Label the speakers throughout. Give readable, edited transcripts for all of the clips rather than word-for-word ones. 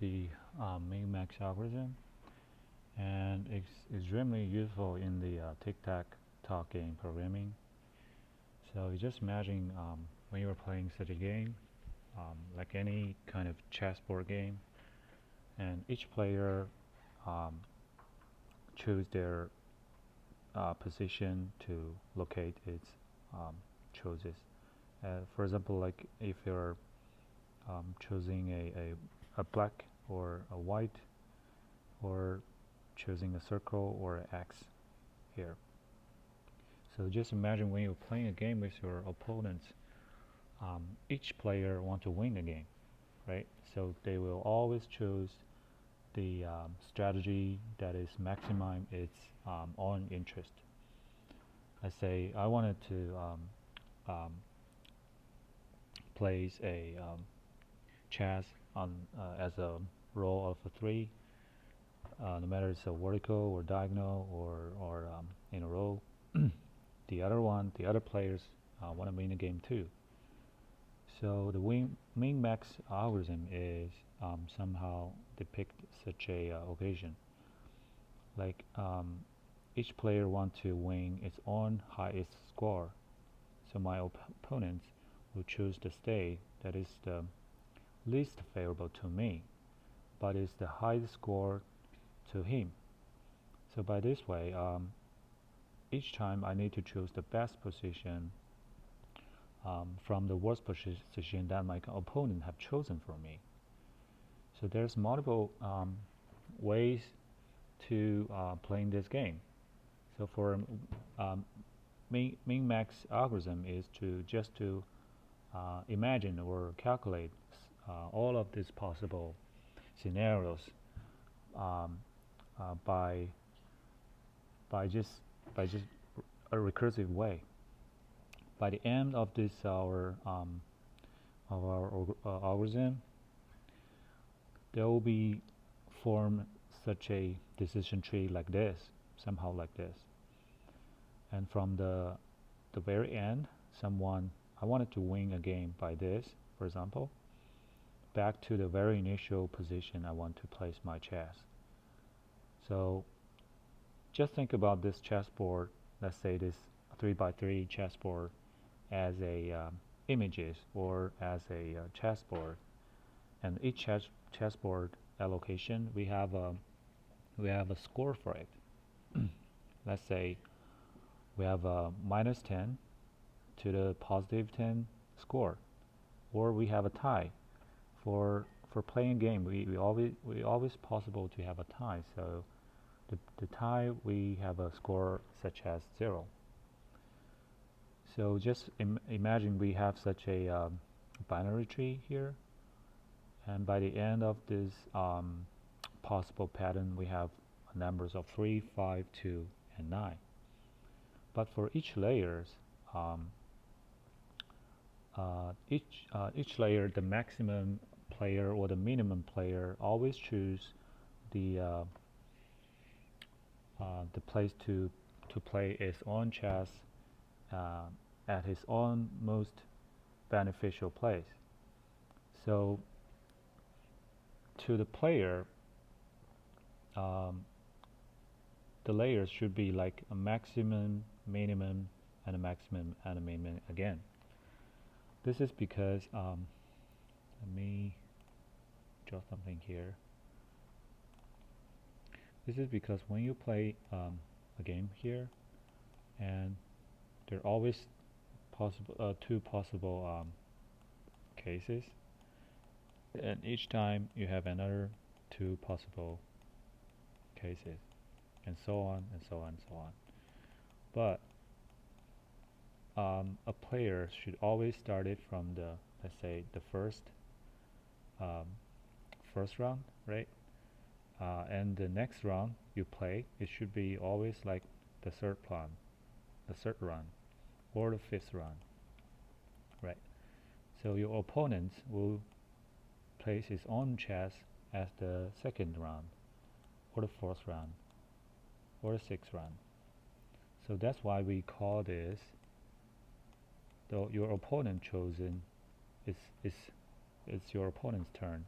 Speaker 1: the Minmax algorithm, and it's extremely useful in the Tic-Tac-Toe game programming. So you just imagine when you're playing such a game, like any kind of chessboard game, and each player um, choose their position to locate its choices. For example, like if you're choosing a black or a white, or choosing a circle or an X here. So just imagine when you're playing a game with your opponents, each player want to win the game, right? So they will always choose the strategy that is maximizing its own interest. Let's say I wanted to place a chess on as a row of a 3, no matter it's a vertical or diagonal or in a row. The other players want to win the game too. So the min-max algorithm is somehow depict such a occasion. Like each player wants to win its own highest score. So my opponents will choose the state that is the least favorable to me, but is the highest score to him. So by this way, each time I need to choose the best position from the worst position that my opponent have chosen for me. So there's multiple ways to playing this game. So for min-max algorithm is to just to imagine or calculate all of these possible scenarios um, by by just by just a recursive way. By the end of this our algorithm, there will be form such a decision tree like this, somehow like this. And from the very end, I wanted to win a game by this, for example, back to the very initial position I want to place my chess. So just think about this chessboard, let's say this 3x3 chessboard, as a images or as a chessboard, and each chessboard allocation we have a score for it. Let's say we have a -10 to the +10 score, or we have a tie. For playing a game, we always possible to have a tie. So the tie we have a score such as 0. So just imagine we have such a binary tree here, and by the end of this possible pattern, we have numbers of 3, 5, 2, and 9. But for each layers, um, each layer, the maximum player or the minimum player always choose the place to play its own chess uh, at his own most beneficial place. So to the player, um, the layers should be like a maximum, minimum, and a maximum and a minimum again. This is because let me draw something here. This is because when you play a game here, and there are always two possible cases, and each time you have another two possible cases, and so on and so on and so on. But a player should always start it from the, let's say, the um, first round, right? And the next round you play, it should be always like the third round, or the fifth round, right? So your opponent will place his own chess as the second round, or the fourth round, or the sixth round. So that's why we call this, though your opponent chosen is it's your opponent's turn.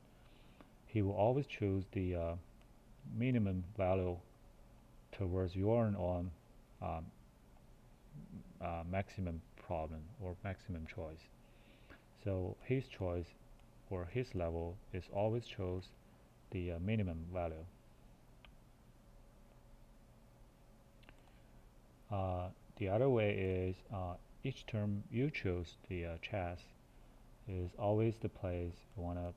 Speaker 1: he will always choose the minimum value towards your own um, maximum problem or maximum choice. So his choice or his level is always chose the minimum value. The other way is each term you choose the chess is always the place you want to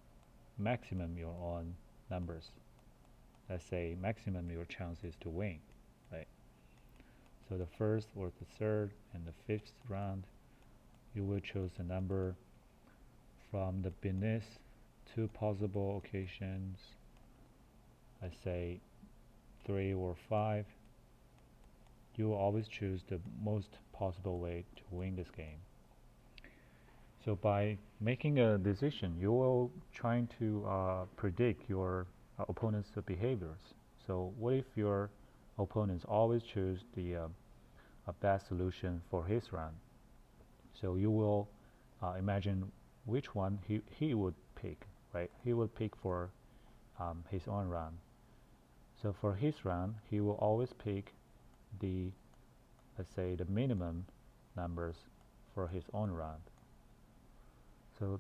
Speaker 1: maximum your own numbers. Let's say maximum your chances to win, right? So the first or the third and the fifth round, you will choose a number from the beneath two possible occasions. Let's say 3 or 5. You will always choose the most possible way to win this game. So by making a decision, you will trying to predict your opponent's behaviors. So what if your opponents always choose the best solution for his round? So you will imagine which one he would pick, right? He would pick for his own round. So for his round, he will always pick the, let's say, the minimum numbers for his own round. So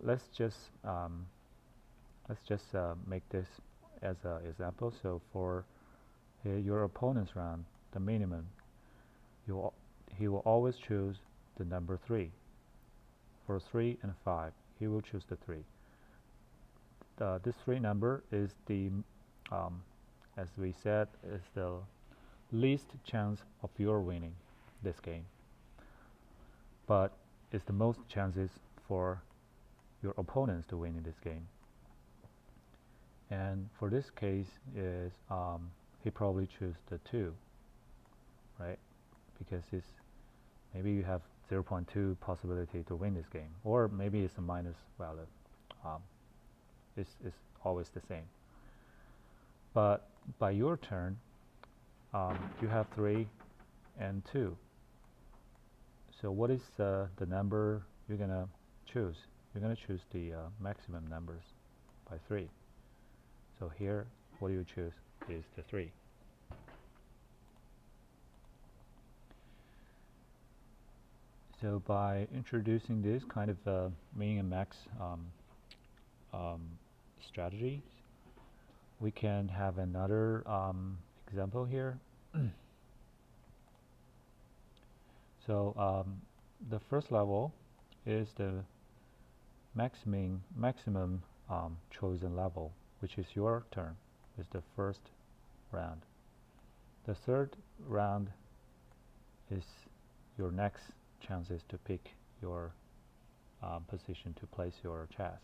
Speaker 1: let's just make this as an example. So for your opponent's round, the minimum, he will always choose the number 3. For 3 and 5, he will choose the 3. This 3 number is the, as we said, is the least chance of your winning this game, but it's the most chances for your opponents to win in this game. And for this case is he probably choose the 2, right? Because it's maybe you have 0.2 possibility to win this game, or maybe it's a minus value. It's always the same. But by your turn, you have 3 and 2. So what is the number you're gonna choose? You're gonna choose the maximum numbers by 3. So here, what you choose is the 3. So by introducing this kind of min and max strategies, we can have another example here. So the first level is the maximum chosen level, which is your turn, is the first round. The third round is your next chances to pick your position to place your chess.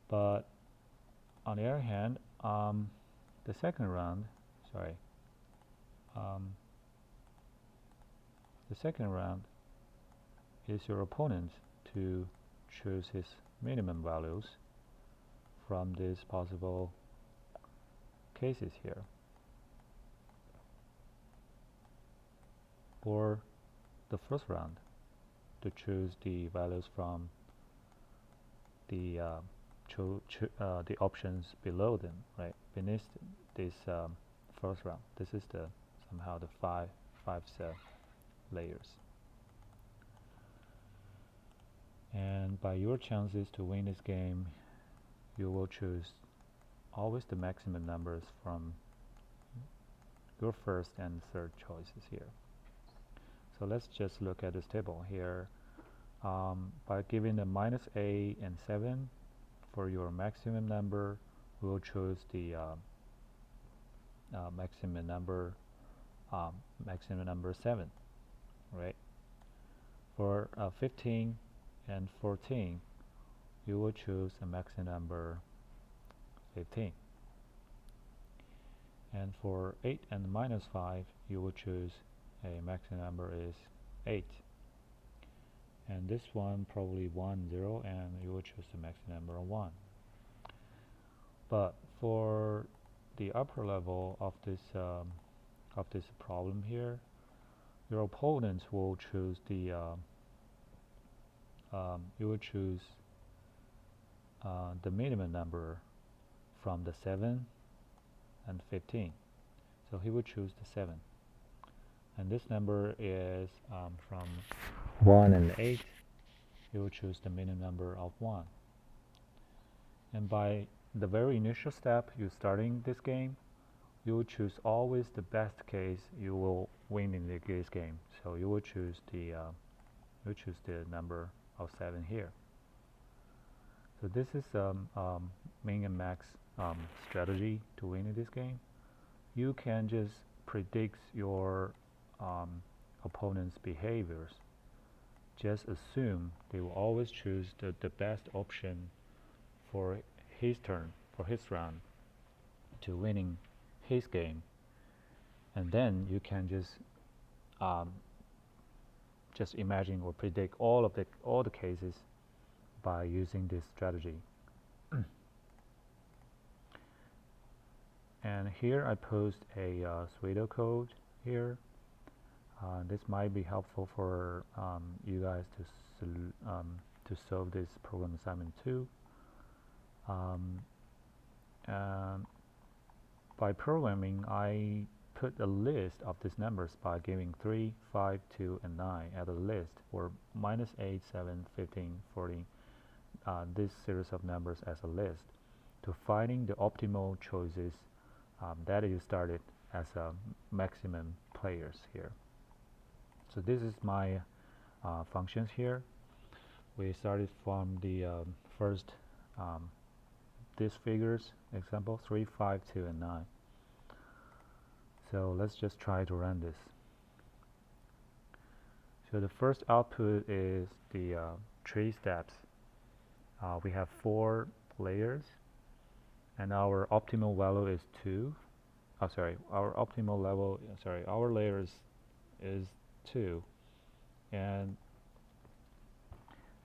Speaker 1: But on the other hand, the second round, the second round is your opponent to choose his minimum values from these possible cases here. Or the first round to choose the values from the options below them, right? Beneath this first round. This is the somehow the five layers. And by your chances to win this game, you will choose always the maximum numbers from your first and third choices here. So let's just look at this table here. By giving the -8 and 7 for your maximum number, we will choose the maximum number 7, right? For 15 and 14, you will choose a maximum number 15. And for 8 and -5, you will choose a maximum number is 8. And this one probably 1, 0, and you will choose the maximum number 1. But for the upper level of this problem here, your opponents will choose the you will choose the minimum number from the 7 and 15. So he would choose the 7. And this number is from 1 and 8. He will choose the minimum number of 1. And by the very initial step, you starting this game, you will choose always the best case you will win in this game. So you will choose the number of 7 here. So this is min and max strategy to win in this game. You can just predict your opponent's behaviors. Just assume they will always choose the best option for his turn, for his round, to winning his game. And then you can just imagine or predict all the cases by using this strategy. And here I post a pseudocode here. This might be helpful for you guys to solve this program assignment too. By programming, I put a list of these numbers by giving 3, 5, 2, and 9 as a list, or -8, 7, 15, 14, this series of numbers as a list, to finding the optimal choices that you started as maximum players here. So this is my functions here. We started from the first these figures, example 3, 5, 2, and 9. So let's just try to run this. So the first output is the tree steps. We have 4 layers, and our optimal value is 2. Our optimal level, our layers is 2, and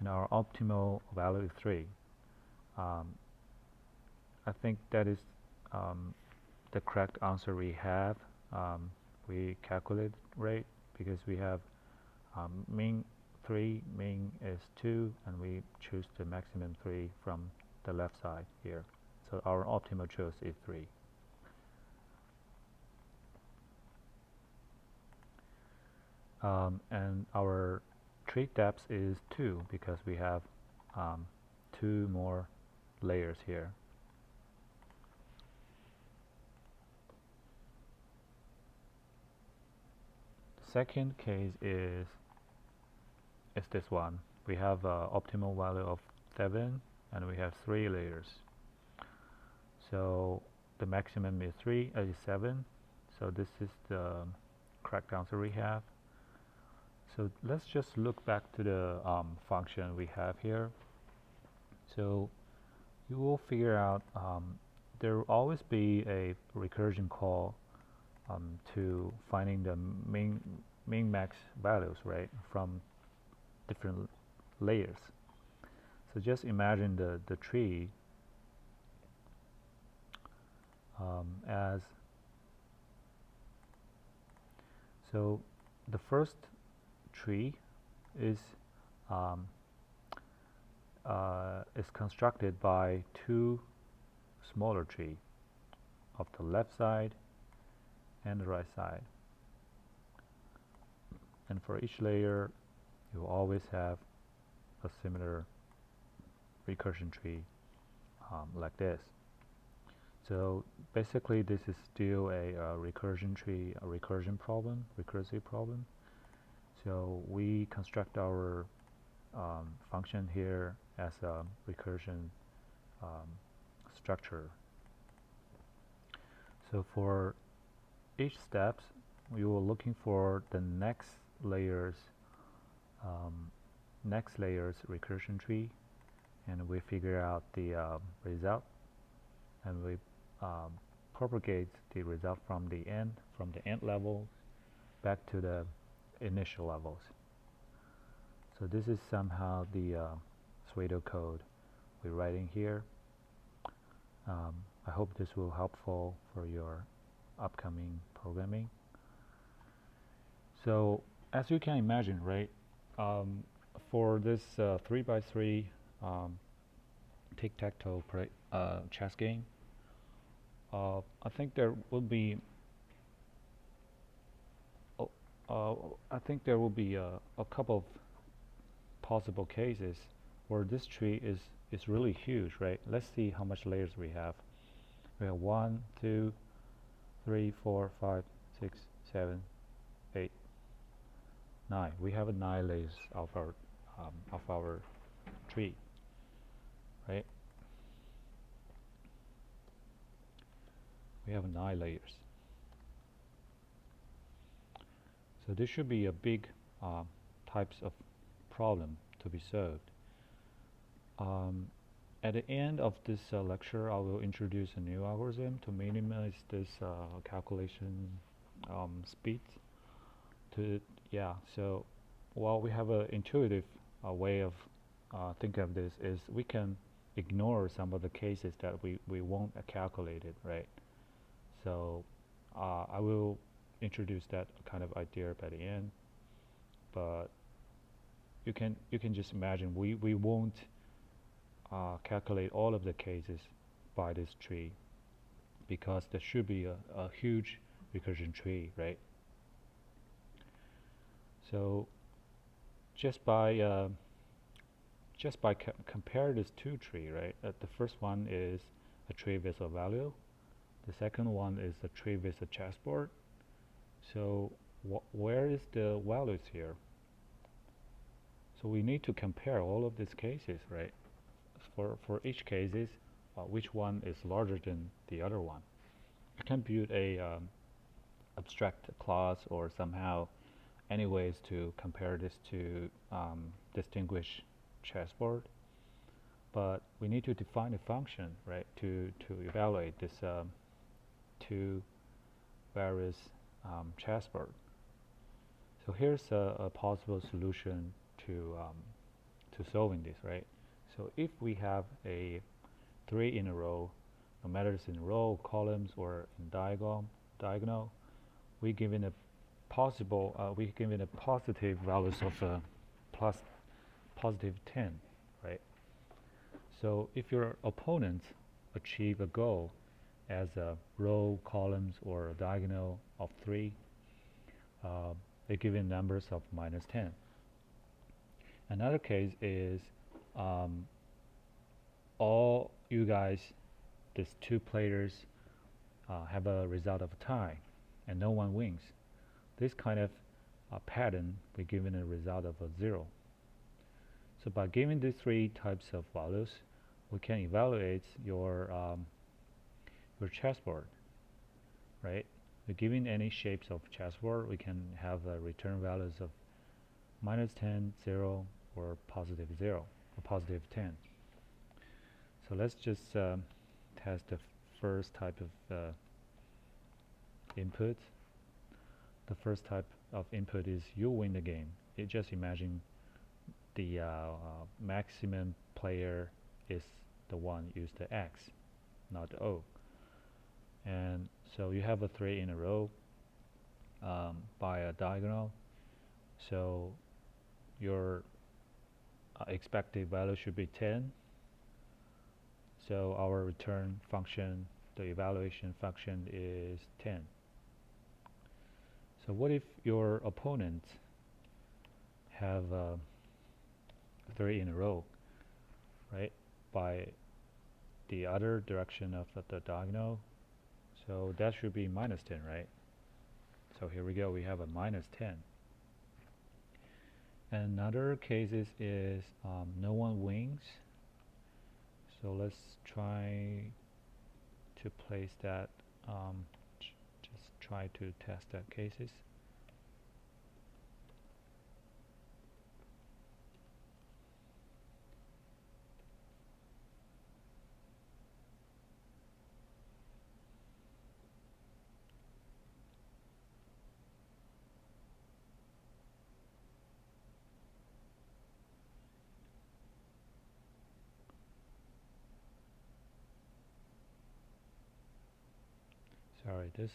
Speaker 1: our optimal value is 3. I think that is the correct answer we have. We calculate right because we have min 3, min is 2, and we choose the maximum 3 from the left side here. So our optimal choice is 3. And our tree depth is 2 because we have 2 more layers here. The second case is this one. We have optimal value of 7, and we have 3 layers. So the maximum is 7. So this is the correct answer we have. So let's just look back to the function we have here. So you will figure out there will always be a recursion call to finding the min-max values, right, from different layers. So just imagine the tree as so the first tree is constructed by 2 smaller trees of the left side and the right side, and for each layer you will always have a similar recursion tree like this. So basically this is still a recursion tree, a recursive problem. So we construct our function here as a recursion structure. So for each steps, we were looking for the next layer's recursion tree, and we figure out the result, and we propagate the result from the end level back to the initial levels. So this is somehow the pseudocode we're writing here. I hope this will helpful for your upcoming programming. So as you can imagine, right, for this 3x3 tic-tac-toe chess game. I think there will be oh, I think there will be a couple of possible cases where this tree is really huge, right? Let's see how much layers we have. We have 1, 2, 3, 4, 5, 6, 7, 8, 9. We have 9 layers of our tree, right? We have 9 layers. So this should be a big types of problem to be solved. At the end of this lecture, I will introduce a new algorithm to minimize this calculation speed. So while we have an intuitive way of thinking of this is we can ignore some of the cases that we won't calculate it, right? So I will introduce that kind of idea by the end, but you can just imagine we won't calculate all of the cases by this tree because there should be a huge recursion tree, right? So just by compare these two trees, right? The first one is a tree with a value. The second one is a tree with a chessboard. So where is the values here? So we need to compare all of these cases, right? For each cases, which one is larger than the other one? You can build a abstract class or somehow any ways to compare this to distinguish chessboard, but we need to define a function, right, to evaluate this two various chessboard. So here's a possible solution to solving this, right? So if we have a 3 in a row, no matter it's in row, columns, or in diagonal, we given a positive values of plus positive 10, right? So if your opponent achieve a goal as a row, columns, or a diagonal of 3, they given numbers of minus 10. Another case is all you guys, these two players, have a result of a tie, and no one wins. This kind of pattern, we given a result of a 0. So by giving these 3 types of values, we can evaluate your chessboard, right? We're giving any shapes of chessboard, we can have return values of minus 10, 0, or positive 0, or positive 10. So let's just test the first type of input. The first type of input is you win the game. Just imagine the maximum player is the one use the X, not the O. And so you have a 3 in a row by a diagonal. So your expected value should be 10. So our return function, the evaluation function, is 10. So what if your opponent have 3 in a row, right, by the other direction of the diagonal? So that should be minus 10, right? So here we go, we have a minus 10. Another cases is no one wins. So let's try to place that, just try to test that cases. Sorry, this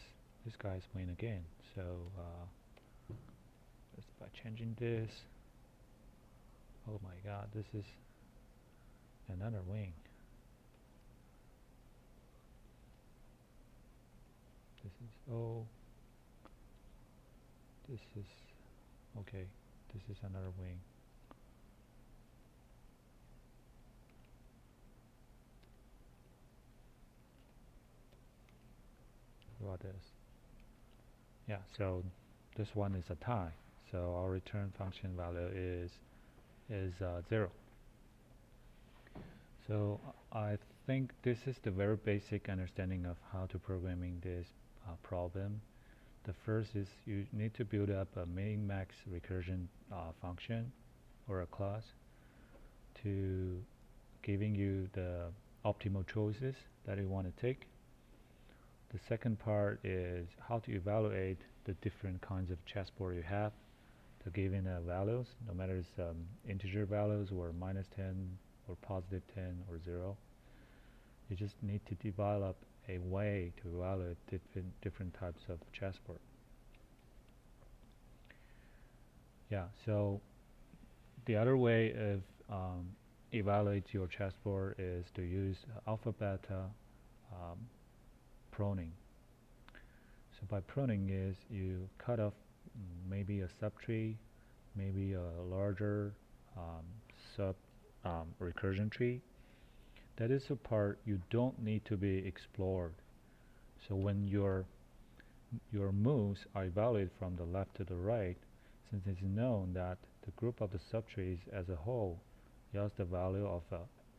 Speaker 1: guy's win again. So just by changing this, oh my god, this is another win. is O. This is okay. This is another wing. What is? Yeah. So this one is a tie. So our return function value is 0. So I think this is the very basic understanding of how to programming this problem. The first is you need to build up a Minmax recursion function or a class to giving you the optimal choices that you want to take. The second part is how to evaluate the different kinds of chessboard you have, the given values, no matter it's integer values or -10 or +10 or 0. You just need to develop a way to evaluate different types of chessboard. Yeah, so the other way of evaluate your chessboard is to use alpha beta pruning. So by pruning is you cut off maybe a subtree, maybe a larger sub recursion tree. That is a part you don't need to be explored. So when your moves are evaluated from the left to the right, since it's known that the group of the subtrees as a whole yields the value of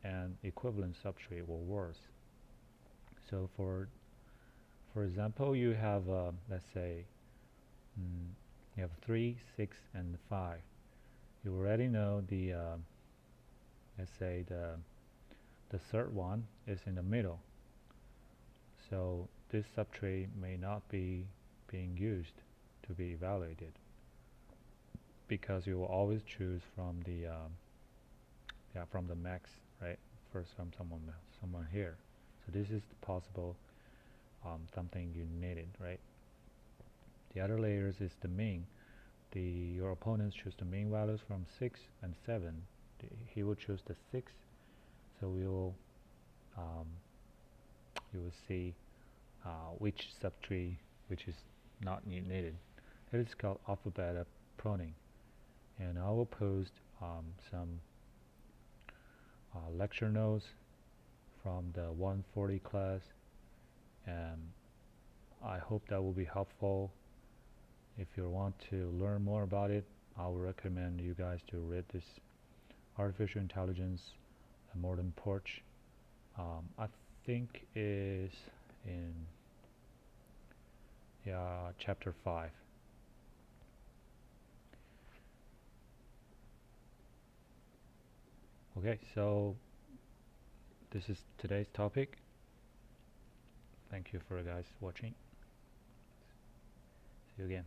Speaker 1: an equivalent subtree or worse. So for example, you have let's say you have 3, 6, and 5. You already know the let's say the third one is in the middle. So this subtree may not be being used to be evaluated because you will always choose from the from the max, right? First from someone here. So this is the possible something you needed, right? The other layers is the mean. Your opponents choose the mean values from 6 and 7. He will choose the 6, so you will see which subtree which is not needed. That is called alpha beta pruning, and I will post some lecture notes from the 140 class, and I hope that will be helpful. If you want to learn more about it, I would recommend you guys to read this Artificial Intelligence A Modern Porch. I think is in chapter 5. Okay, so this is today's topic. Thank you for guys watching. See you again.